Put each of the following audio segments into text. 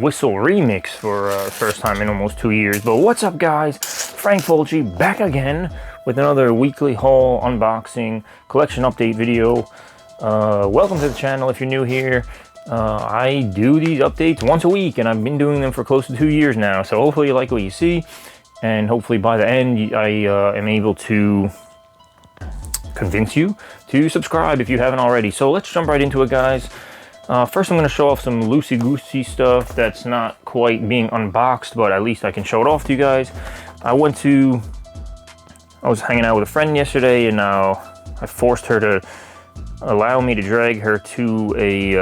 Whistle remix for first time in almost 2 years. But what's up, guys? Frank Fulci back again with another weekly haul, unboxing, collection update video. Welcome to the channel if you're new here. I do these updates once a week, and I've been doing them for close to 2 years now. So hopefully you like what you see, and hopefully by the end I am able to convince you to subscribe if you haven't already. So let's jump right into it, guys. First I'm going to show off some loosey-goosey stuff that's not quite being unboxed, but at least I can show it off to you guys. I was hanging out with a friend yesterday, and now I forced her to allow me to drag her to a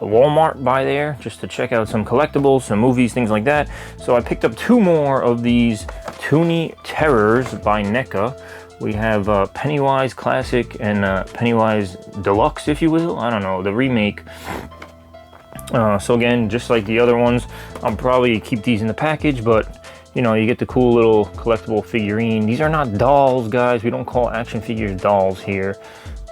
Walmart by there just to check out some collectibles, some movies, things like that. So I picked up 2 more of these Toonie Terrors by NECA. We have Pennywise Classic and Pennywise Deluxe, if you will. I don't know, the remake. So again, just like the other ones, I'll probably keep these in the package, but you know, you get the cool little collectible figurine. These are not dolls, guys. We don't call action figures dolls here.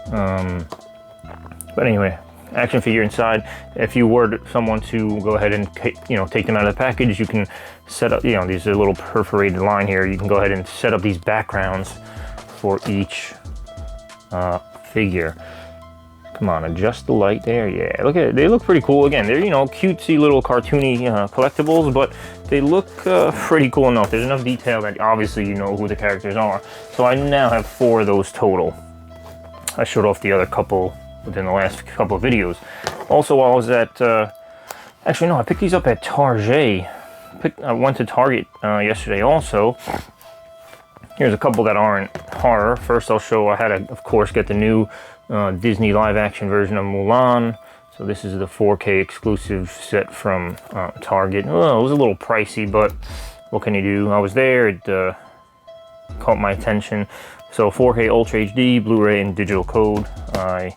But anyway, action figure inside. If you were someone to go ahead and, you know, take them out of the package, you can set up, you know, these are a little perforated line here. You can go ahead and set up these backgrounds for each figure. Come on, adjust the light there. Yeah, look at it. They look pretty cool. Again, they're, you know, cutesy little cartoony collectibles, but they look pretty cool enough. There's enough detail that obviously you know who the characters are. So I now have 4 of those total. I showed off the other couple within the last couple of videos. Also, while I was at, actually no, I picked these up at Target. I went to Target yesterday also. Here's a couple that aren't horror. First I'll show, I had to, of course, get the new Disney live action version of Mulan. So this is the 4K exclusive set from Target. Well, it was a little pricey, but what can you do? I was there, it caught my attention. So 4K Ultra HD, Blu-ray, and digital code. I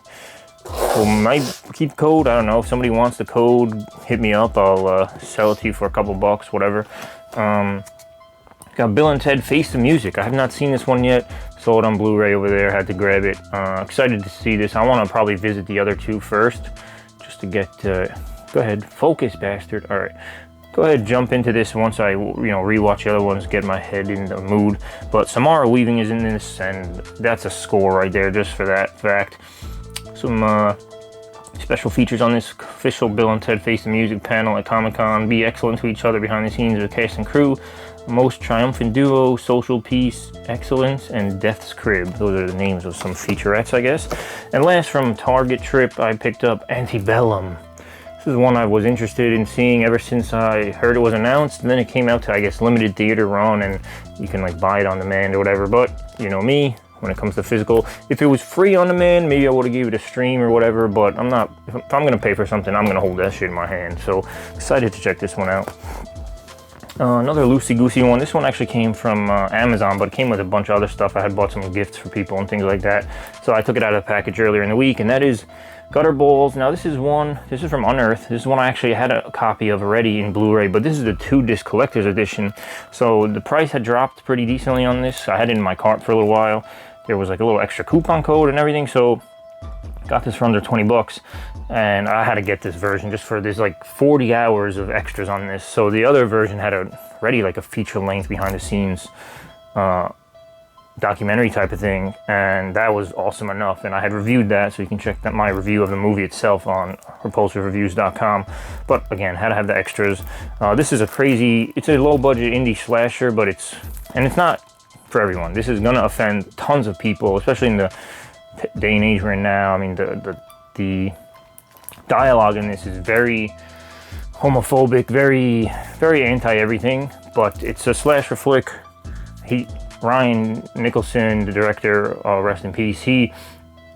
might keep code. I don't know. If somebody wants the code, hit me up. I'll sell it to you for a couple bucks, whatever. Got Bill and Ted Face the Music. I have not seen this one yet. Saw it on Blu-ray over there. Had to grab it. Excited to see this. I want to probably visit the other 2 first, just to get. Go ahead, focus, bastard. All right. Go ahead, jump into this once I, you know, rewatch the other ones, get my head in the mood. But Samara Weaving is in this, and that's a score right there just for that fact. Some special features on this official Bill and Ted Face the Music panel at Comic-Con. Be excellent to each other behind the scenes of the cast and crew. Most triumphant duo, social peace, excellence, and Death's Crib. Those are the names of some featurettes, I guess. And last, from Target trip, I picked up Antebellum. This is one I was interested in seeing ever since I heard it was announced, and then it came out to, I guess, limited theater run, and you can like buy it on demand or whatever. But you know me, when it comes to physical, if it was free on demand, maybe I would have gave it a stream or whatever, but I'm not. If I'm gonna pay for something, I'm gonna hold that shit in my hand. So excited to check this one out. Another loosey-goosey one. This one actually came from Amazon, but it came with a bunch of other stuff. I had bought some gifts for people and things like that, so I took it out of the package earlier in the week, and that is Gutter Balls. Now this is from Unearth. This is one I actually had a copy of already in Blu-ray, but this is the 2-disc collector's edition. So the price had dropped pretty decently on this. I had it in my cart for a little while. There was like a little extra coupon code and everything, so got this for under 20 bucks. And I had to get this version just for there's like 40 hours of extras on this. So the other version had already like a feature-length behind-the-scenes documentary type of thing, and that was awesome enough. And I had reviewed that, so you can check my review of the movie itself on repulsivereviews.com. But again, had to have the extras. This is it's a low-budget indie slasher, but it's not for everyone. This is gonna offend tons of people, especially in the day and age we're in now. I mean, the dialogue in this is very homophobic, very anti-everything, but it's a slasher flick. Ryan Nicholson, the director, rest in peace, he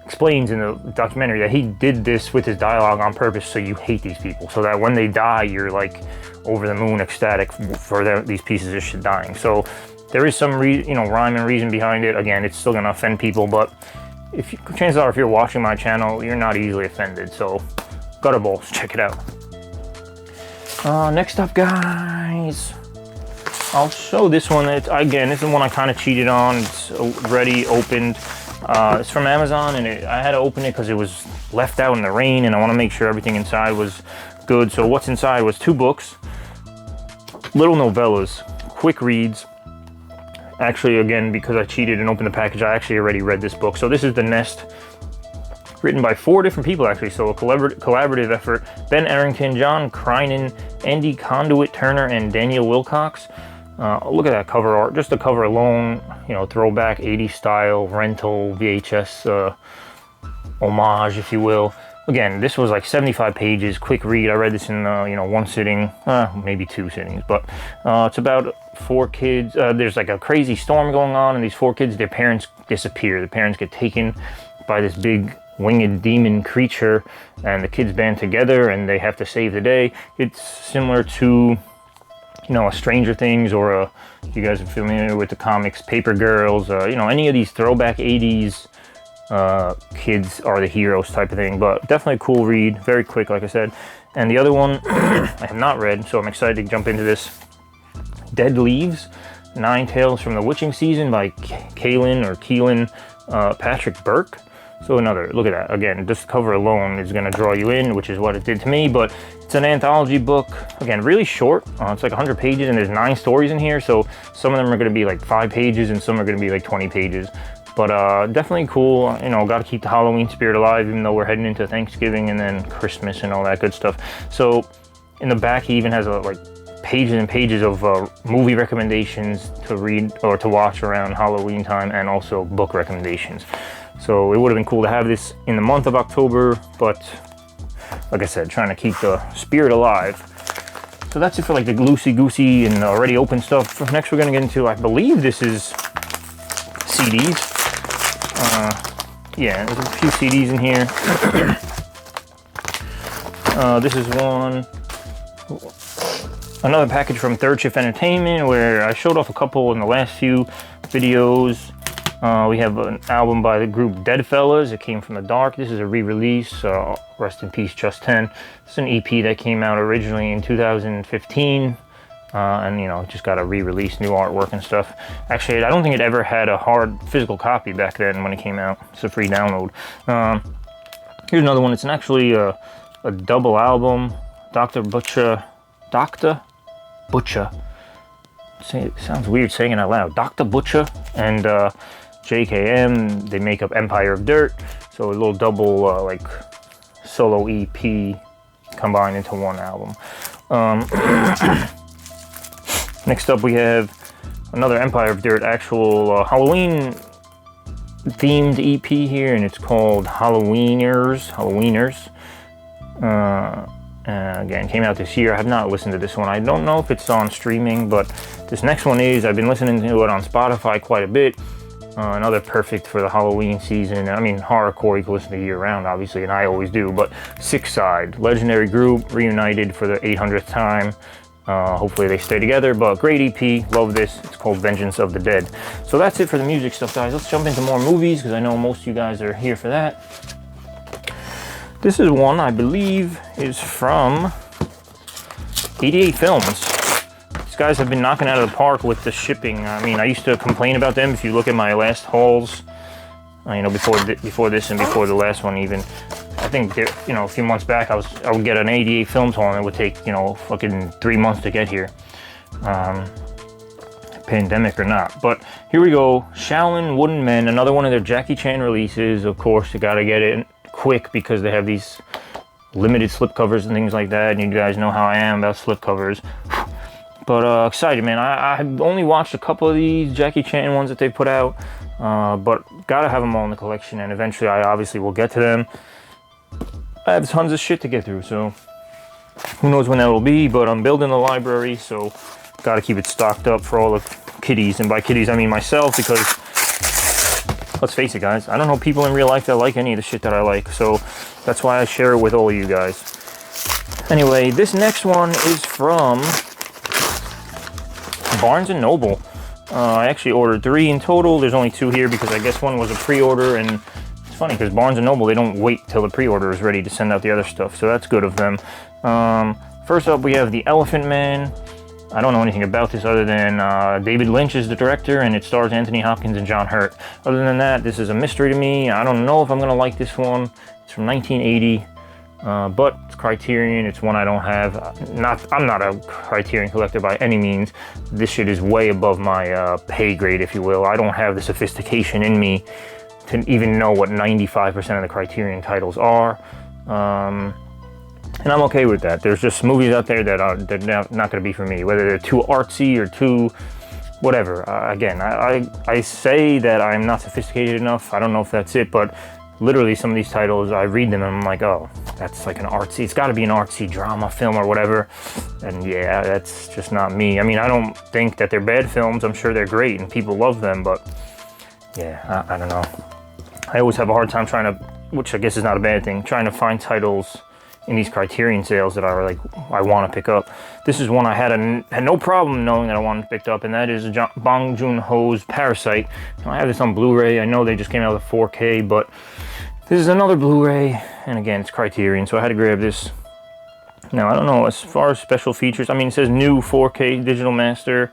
explains in the documentary that he did this with his dialogue on purpose so you hate these people, so that when they die, you're like over the moon ecstatic for these pieces of shit dying. So there is some rhyme and reason behind it. Again, it's still gonna offend people, but chances are if you're watching my channel, you're not easily offended. So Gutter Balls, check it out. Next up, guys, I'll show this one. Again, this is one I kind of cheated on. It's already opened. It's from Amazon, and I had to open it because it was left out in the rain, and I want to make sure everything inside was good. So what's inside was 2 books, little novellas, quick reads. Actually, again, because I cheated and opened the package, I actually already read this book. So this is The Nest, written by 4 different people, actually. So a collaborative effort. Ben Arrington, John Crinan, Andy Conduit Turner, and Daniel Wilcox. Look at that cover art. Just the cover alone, you know, throwback 80s style, rental, VHS homage, if you will. Again, this was like 75 pages, quick read. I read this in, you know, 1 sitting, maybe 2 sittings, but it's about 4 kids. There's like a crazy storm going on, and these 4 kids, their parents disappear. The parents get taken by this big winged demon creature, and the kids band together and they have to save the day. It's similar to, you know, a Stranger Things, or if you guys are familiar with the comics, Paper Girls, you know, any of these throwback 80s kids are the heroes type of thing. But definitely a cool read, very quick, like I said. And the other one I have not read, so I'm excited to jump into this. Dead Leaves, 9 Tales from the Witching Season by Keelan Patrick Burke. So another, look at that. Again, this cover alone is going to draw you in, which is what it did to me. But it's an anthology book. Again, really short. It's like 100 pages, and there's 9 stories in here. So some of them are going to be like 5 pages, and some are going to be like 20 pages. But definitely cool. You know, got to keep the Halloween spirit alive, even though we're heading into Thanksgiving and then Christmas and all that good stuff. So in the back, he even has like pages and pages of movie recommendations to read or to watch around Halloween time, and also book recommendations. So it would have been cool to have this in the month of October, but like I said, trying to keep the spirit alive. So that's it for like the loosey-goosey and already open stuff. Next we're going to get into, I believe this is CDs. Yeah, there's a few CDs in here. This is another package from Third Shift Entertainment, where I showed off a couple in the last few videos. We have an album by the group Deadfellas, It Came From the Dark. This is a re-release, rest in peace Just 10. This is an EP that came out originally in 2015, and you know, just got a re-release, new artwork and stuff. Actually, I don't think it ever had a hard physical copy back then when it came out. It's a free download. Here's another one. It's actually a double album. Dr. Butcher. It sounds weird saying it out loud. Dr. Butcher and JKM, they make up Empire of Dirt. So a little double like solo EP combined into one album. Next up we have another Empire of Dirt actual Halloween themed EP here, and it's called Halloweeners. Again, came out this year. I have not listened to this one. I don't know if it's on streaming, but this next one is. I've been listening to it on Spotify quite a bit. Another perfect for the Halloween season. I mean, horrorcore you can listen to year round, obviously, and I always do, but Six Side, legendary group, reunited for the 800th time. Hopefully they stay together, but great EP. Love this. It's called Vengeance of the Dead. So that's it for the music stuff, guys. Let's jump into more movies, because I know most of you guys are here for that. This is one I believe is from 88 Films. These guys have been knocking out of the park with the shipping. I mean, I used to complain about them. If you look at my last hauls, you know, before this and before the last one even, I think, you know, a few months back, I would get an 88 Films haul, and it would take, you know, fucking 3 months to get here. Pandemic or not. But here we go. Shaolin Wooden Men, another one of their Jackie Chan releases. Of course, you gotta get it quick because they have these limited slipcovers and things like that, and you guys know how I am about slipcovers. But excited, man. I've only watched a couple of these Jackie Chan ones that they put out, but gotta have them all in the collection, and eventually I obviously will get to them. I have tons of shit to get through, so who knows when that will be, but I'm building a library, so gotta keep it stocked up for all the kiddies, and by kiddies I mean myself, because let's face it, guys, I don't know people in real life that like any of the shit that I like, so that's why I share it with all of you guys. Anyway, this next one is from Barnes & Noble. I actually ordered 3 in total. There's only 2 here because I guess one was a pre-order, and it's funny because Barnes & Noble, they don't wait till the pre-order is ready to send out the other stuff, so that's good of them. First up, we have The Elephant Man. I don't know anything about this other than David Lynch is the director, and it stars Anthony Hopkins and John Hurt. Other than that, this is a mystery to me. I don't know if I'm going to like this one. It's from 1980. but it's Criterion. It's one I don't have. I'm not a Criterion collector by any means. This shit is way above my pay grade, if you will. I don't have the sophistication in me to even know what 95% of the Criterion titles are. And I'm okay with that. There's just movies out there that are not going to be for me, whether they're too artsy or too whatever. Again, I say that I'm not sophisticated enough. I don't know if that's it, but literally some of these titles, I read them and I'm like, oh, that's like an artsy, it's got to be an artsy drama film or whatever. And yeah, that's just not me. I mean, I don't think that they're bad films. I'm sure they're great and people love them, but yeah, I don't know. I always have a hard time trying to, which I guess is not a bad thing, trying to find titles in these Criterion sales that I want to pick up. This is one I had no problem knowing that I wanted to pick up, and that is Bong Joon-ho's Parasite. Now, I have this on Blu-ray. I know they just came out with 4K, but this is another Blu-ray, and again, it's Criterion, so I had to grab this. Now, I don't know, as far as special features, I mean, it says new 4K digital master,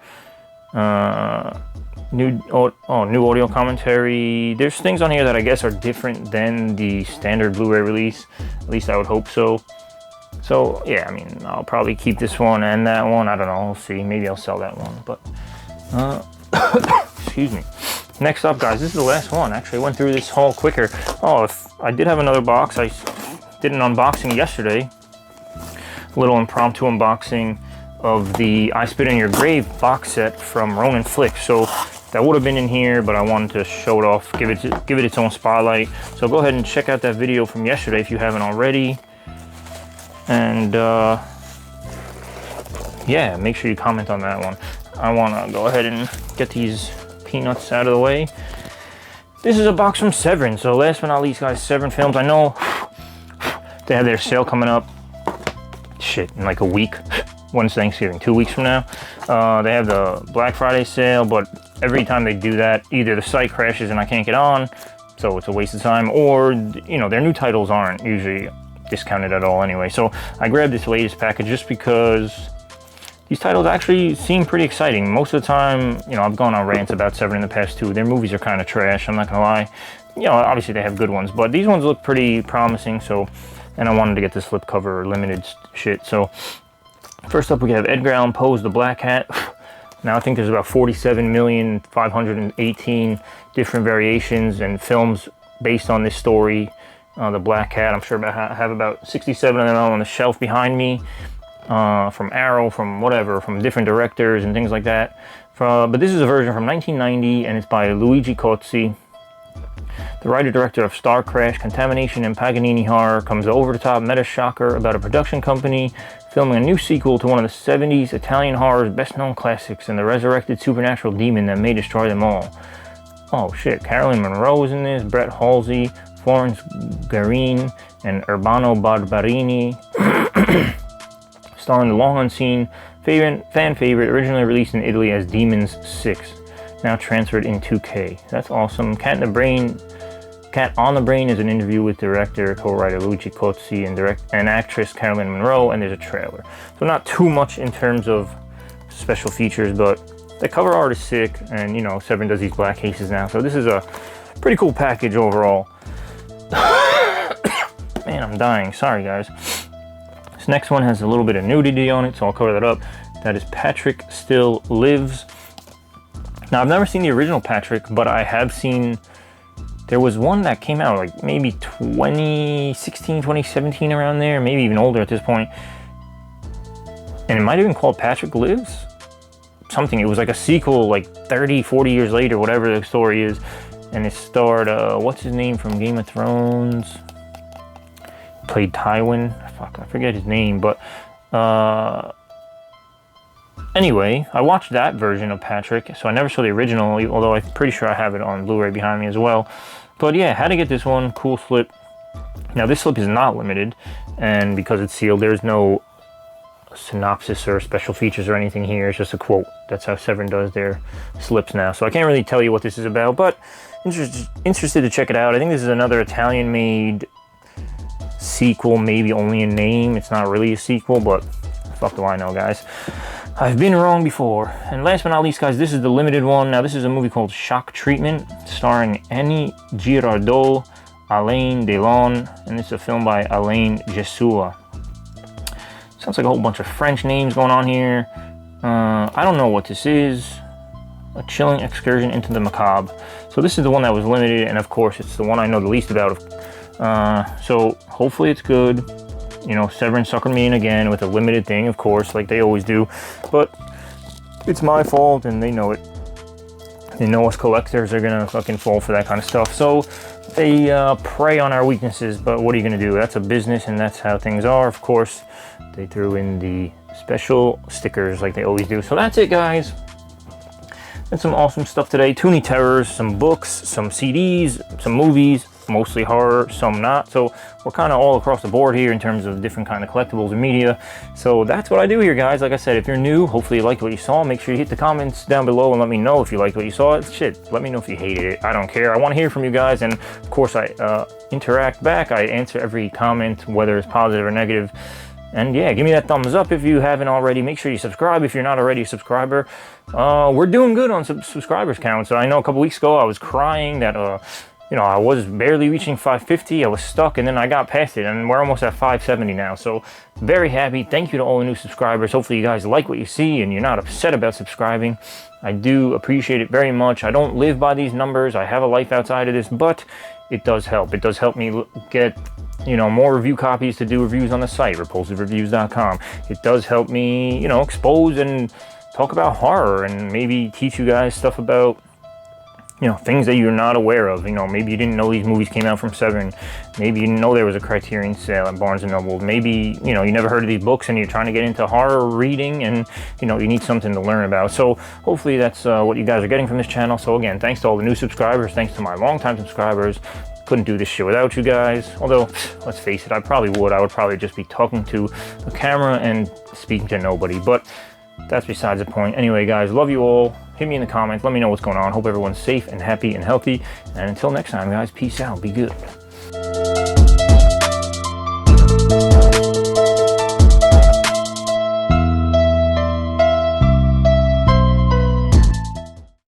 new audio commentary. There's things on here that I guess are different than the standard Blu-ray release. At least I would hope so. So yeah, I mean, I'll probably keep this one and that one. I don't know, we'll see. Maybe I'll sell that one, but excuse me. Next up, guys, this is the last one. Actually, I went through this haul quicker. Oh, I did have another box. I did an unboxing yesterday. A little impromptu unboxing of the I Spit in Your Grave box set from Ronin Flicks. So that would have been in here, but I wanted to show it off, give it its own spotlight. So go ahead and check out that video from yesterday if you haven't already. And yeah, make sure you comment on that one. I want to go ahead and get these peanuts out of the way. This is a box from Severin. So last but not least, guys, Severin Films. I know they have their sale coming up. Shit, in like a week. When's Thanksgiving? 2 weeks from now. They have the Black Friday sale, but every time they do that, either the site crashes and I can't get on, so it's a waste of time, or you know, their new titles aren't usually discounted at all anyway. So I grabbed this latest package just because these titles actually seem pretty exciting. Most of the time, you know, I've gone on rants about Severin in the past too. Their movies are kind of trash, I'm not gonna lie. You know, obviously they have good ones, but these ones look pretty promising. So, and I wanted to get the slipcover limited shit. So first up, we have Edgar Allan Poe's The Black Hat. Now I think there's about 47,518 different variations and films based on this story, The Black Hat. I'm sure I have about 67 of them on the shelf behind me, from Arrow, from whatever, from different directors and things like that. But this is a version from 1990, and it's by Luigi Cozzi. The writer-director of Star Crash, Contamination, and Paganini Horror comes over-the-top meta shocker about a production company filming a new sequel to one of the 70s Italian horror's best-known classics and the resurrected supernatural demon that may destroy them all. Oh shit, Caroline Munro is in this, Brett Halsey, Florence Guerin, and Urbano Barbarini. Starring the long-unseen fan favorite, originally released in Italy as Demons 6. Now transferred in 2K. That's awesome. Cat on the Brain is an interview with director, co-writer Luigi Cozzi and actress Caroline Munro, and there's a trailer. So not too much in terms of special features, but the cover art is sick, and you know, Severin does these black cases now, so this is a pretty cool package overall. Man, I'm dying. Sorry, guys. This next one has a little bit of nudity on it, so I'll cover that up. That is Patrick Still Lives. Now, I've never seen the original Patrick, but I have seen, there was one that came out like maybe 2016, 2017, around there, maybe even older at this point. And it might have been called Patrick Lives? Something, it was like a sequel like 30, 40 years later, whatever the story is. And it starred, what's his name from Game of Thrones? Played Tywin. Fuck, I forget his name, but anyway, I watched that version of Patrick, so I never saw the original, although I'm pretty sure I have it on Blu-ray behind me as well. But yeah, had to get this one. Cool slip. Now this slip is not limited, and because it's sealed, there's no synopsis or special features or anything here. It's just a quote. That's how Severin does their slips now. So I can't really tell you what this is about, but interested to check it out. I think this is another Italian-made sequel, maybe only in name. It's not really a sequel, but fuck do I know, guys. I've been wrong before. And last but not least, guys, this is the limited one. Now, this is a movie called Shock Treatment, starring Annie Girardot, Alain Delon, and this is a film by Alain Jesua. Sounds like a whole bunch of French names going on here. I don't know what this is. A chilling excursion into the macabre. So this is the one that was limited, and of course it's the one I know the least about. So hopefully it's good. You know, Severin suckered me in again with a limited thing, of course, like they always do. But it's my fault, and they know it. They know us collectors are gonna fucking fall for that kind of stuff. So they prey on our weaknesses, but what are you gonna do? That's a business, and that's how things are. Of course, they threw in the special stickers like they always do. So that's it, guys. That's some awesome stuff today. Toonie Terrors, some books, some CDs, some movies, mostly horror, some not. So we're kind of all across the board here in terms of different kind of collectibles and media. So that's what I do here, guys. Like I said, if you're new, hopefully you liked what you saw. Make sure you hit the comments down below and let me know if you liked what you saw. Shit, let me know if you hated it. I don't care. I want to hear from you guys, and of course I interact back. I answer every comment, whether it's positive or negative. And yeah, give me that thumbs up if you haven't already. Make sure you subscribe if you're not already a subscriber. We're doing good on subscribers count. So I know a couple weeks ago I was crying that you know, I was barely reaching 550. I was stuck, and then I got past it, and we're almost at 570 now. So very happy. Thank you to all the new subscribers. Hopefully you guys like what you see and you're not upset about subscribing. I do appreciate it very much. I don't live by these numbers. I have a life outside of this, but it does help. It does help me get, you know, more review copies to do reviews on the site, repulsivereviews.com. It does help me, you know, expose and talk about horror, and maybe teach you guys stuff about, you know, things that you're not aware of. You know, maybe you didn't know these movies came out from Severin. Maybe you didn't know there was a Criterion sale at Barnes & Noble. Maybe, you know, you never heard of these books and you're trying to get into horror reading, and, you know, you need something to learn about. So hopefully that's what you guys are getting from this channel. So again, thanks to all the new subscribers. Thanks to my longtime subscribers. Couldn't do this shit without you guys. Although, let's face it, I probably would. I would probably just be talking to a camera and speaking to nobody. But that's besides the point. Anyway, guys, love you all. Hit me in the comments. Let me know what's going on. Hope everyone's safe and happy and healthy. And until next time, guys, peace out. Be good.